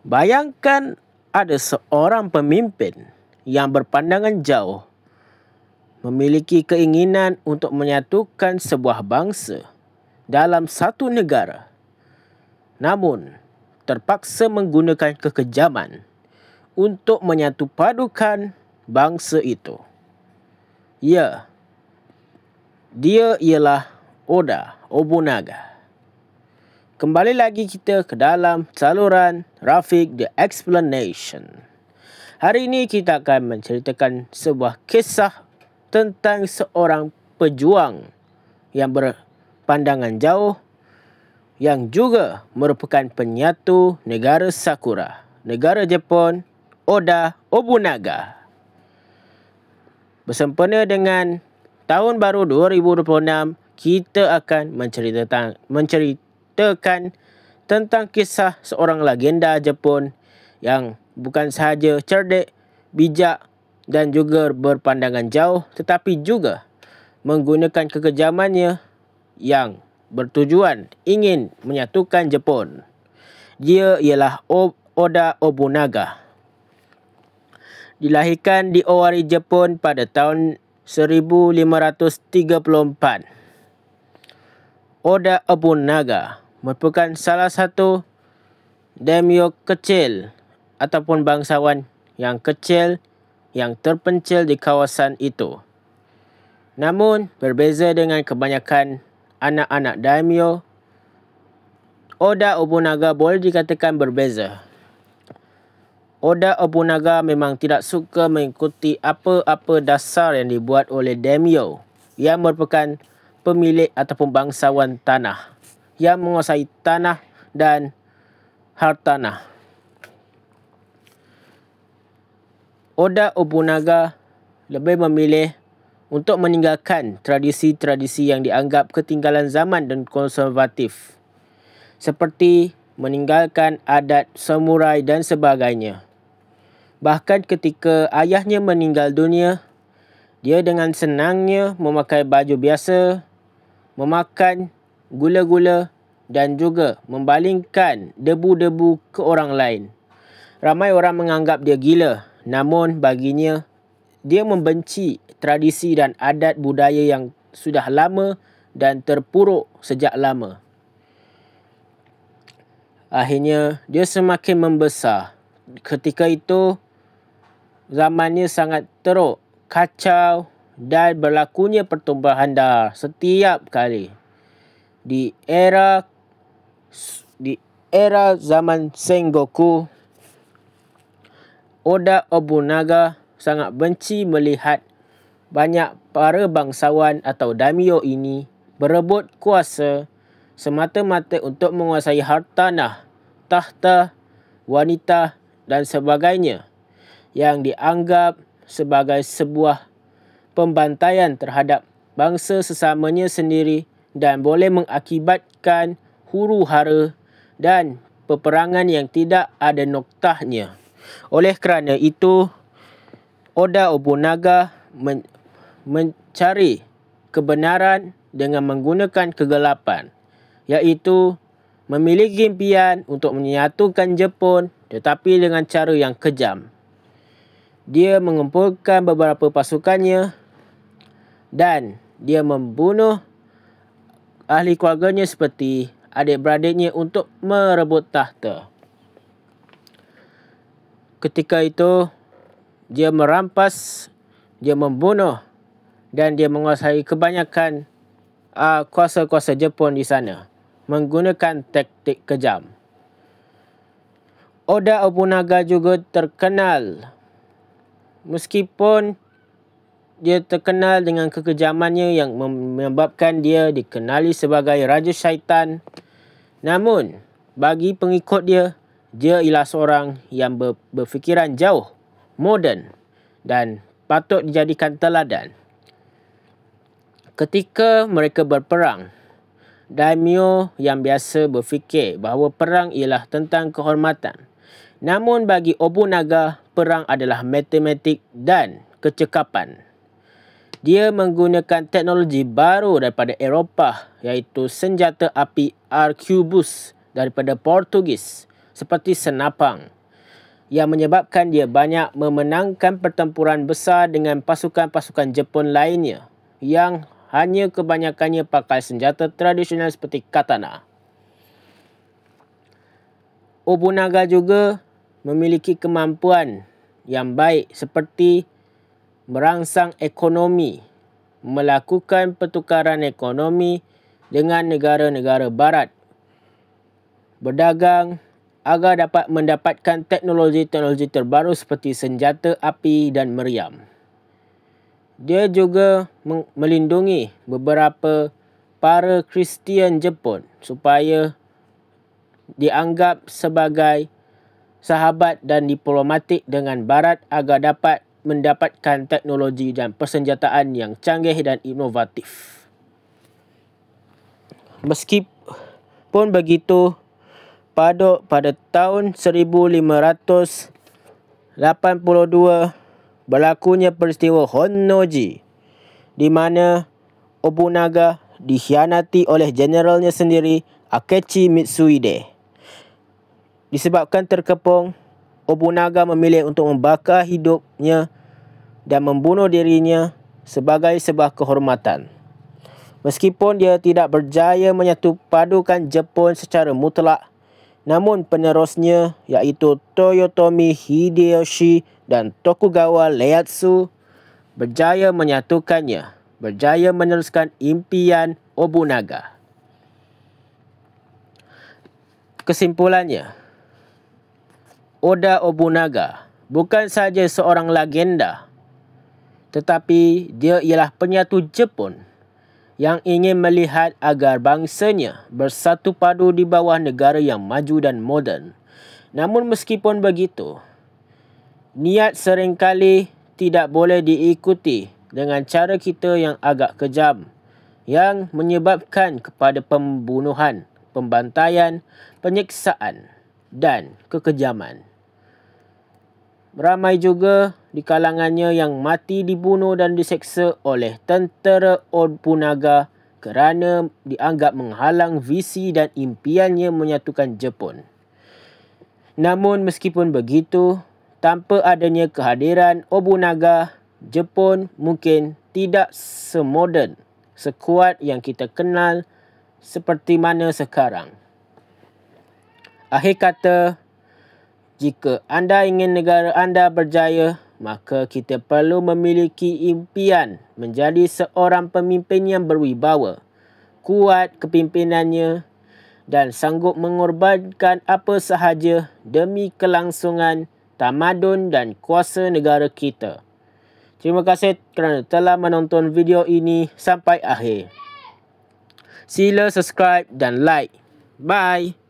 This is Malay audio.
Bayangkan ada seorang pemimpin yang berpandangan jauh, memiliki keinginan untuk menyatukan sebuah bangsa dalam satu negara, namun terpaksa menggunakan kekejaman untuk menyatupadukan bangsa itu. Ya, dia ialah Oda Nobunaga. Kembali lagi kita ke dalam saluran Rafiq The Explanation. Hari ini kita akan menceritakan sebuah kisah tentang seorang pejuang yang berpandangan jauh yang juga merupakan penyatu negara Sakura, negara Jepun, Oda Nobunaga. Bersempena dengan tahun baru 2026, kita akan menceritakan tentang kisah seorang legenda Jepun yang bukan sahaja cerdik, bijak dan juga berpandangan jauh, tetapi juga menggunakan kekejamannya yang bertujuan ingin menyatukan Jepun. Dia ialah Oda Nobunaga. Dilahirkan di Owari, Jepun pada tahun 1534. Oda Nobunaga merupakan salah satu daimyo kecil ataupun bangsawan yang kecil yang terpencil di kawasan itu. Namun, berbeza dengan kebanyakan anak-anak daimyo, Oda Nobunaga boleh dikatakan berbeza. Oda Nobunaga memang tidak suka mengikuti apa-apa dasar yang dibuat oleh daimyo yang merupakan pemilik ataupun bangsawan tanah yang menguasai tanah dan hartanah. Oda Nobunaga lebih memilih untuk meninggalkan tradisi-tradisi yang dianggap ketinggalan zaman dan konservatif, seperti meninggalkan adat samurai dan sebagainya. Bahkan ketika ayahnya meninggal dunia, dia dengan senangnya memakai baju biasa, memakan gula-gula dan juga membalingkan debu-debu ke orang lain. Ramai orang menganggap dia gila, namun baginya dia membenci tradisi dan adat budaya yang sudah lama dan terpuruk sejak lama. Akhirnya dia semakin membesar. Ketika itu zamannya sangat teruk, kacau dan berlakunya pertumpahan darah setiap kali. Di era zaman Sengoku, Oda Nobunaga sangat benci melihat banyak para bangsawan atau daimyo ini berebut kuasa semata-mata untuk menguasai hartanah, tahta, wanita dan sebagainya, yang dianggap sebagai sebuah pembantaian terhadap bangsa sesamanya sendiri dan boleh mengakibatkan huru-hara dan peperangan yang tidak ada noktahnya. Oleh kerana itu, Oda Nobunaga mencari kebenaran dengan menggunakan kegelapan, iaitu memiliki impian untuk menyatukan Jepun tetapi dengan cara yang kejam. Dia mengumpulkan beberapa pasukannya dan dia membunuh ahli keluarganya seperti adik-beradiknya untuk merebut tahta. Ketika itu, dia merampas, dia membunuh dan dia menguasai kebanyakan kuasa-kuasa Jepun di sana menggunakan taktik kejam. Oda Nobunaga juga terkenal, meskipun dia terkenal dengan kekejamannya yang menyebabkan dia dikenali sebagai Raja Syaitan, namun bagi pengikut dia ialah seorang yang berfikiran jauh, moden dan patut dijadikan teladan. Ketika mereka berperang, daimyo yang biasa berfikir bahawa perang ialah tentang kehormatan. Namun bagi Nobunaga, perang adalah matematik dan kecekapan. Dia menggunakan teknologi baru daripada Eropah, iaitu senjata api arquebus daripada Portugis seperti senapang, yang menyebabkan dia banyak memenangkan pertempuran besar dengan pasukan-pasukan Jepun lainnya yang hanya kebanyakannya pakai senjata tradisional seperti katana. Nobunaga juga memiliki kemampuan yang baik seperti merangsang ekonomi, melakukan pertukaran ekonomi dengan negara-negara barat, berdagang agar dapat mendapatkan teknologi-teknologi terbaru seperti senjata api dan meriam. Dia juga melindungi beberapa para Kristian Jepun supaya dianggap sebagai sahabat dan diplomatik dengan barat agar dapat mendapatkan teknologi dan persenjataan yang canggih dan inovatif. Meskipun begitu, pada tahun 1582 berlakunya peristiwa Honnoji di mana Nobunaga dikhianati oleh jeneralnya sendiri, Akechi Mitsuhide. Disebabkan terkepung, Nobunaga memilih untuk membakar hidupnya dan membunuh dirinya sebagai sebuah kehormatan. Meskipun dia tidak berjaya menyatupadukan Jepun secara mutlak, namun penerusnya iaitu Toyotomi Hideyoshi dan Tokugawa Ieyasu berjaya menyatukannya, berjaya meneruskan impian Nobunaga. Kesimpulannya, Oda Nobunaga bukan sahaja seorang legenda, tetapi dia ialah penyatu Jepun yang ingin melihat agar bangsanya bersatu padu di bawah negara yang maju dan moden. Namun meskipun begitu, niat seringkali tidak boleh diikuti dengan cara kita yang agak kejam, yang menyebabkan kepada pembunuhan, pembantaian, penyiksaan dan kekejaman. Ramai juga di kalangannya yang mati dibunuh dan diseksa oleh tentera Nobunaga kerana dianggap menghalang visi dan impiannya menyatukan Jepun. Namun meskipun begitu, tanpa adanya kehadiran Nobunaga, Jepun mungkin tidak semoden, sekuat yang kita kenal seperti mana sekarang. Akhir kata, jika anda ingin negara anda berjaya, maka kita perlu memiliki impian menjadi seorang pemimpin yang berwibawa, kuat kepimpinannya dan sanggup mengorbankan apa sahaja demi kelangsungan, tamadun dan kuasa negara kita. Terima kasih kerana telah menonton video ini sampai akhir. Sila subscribe dan like. Bye.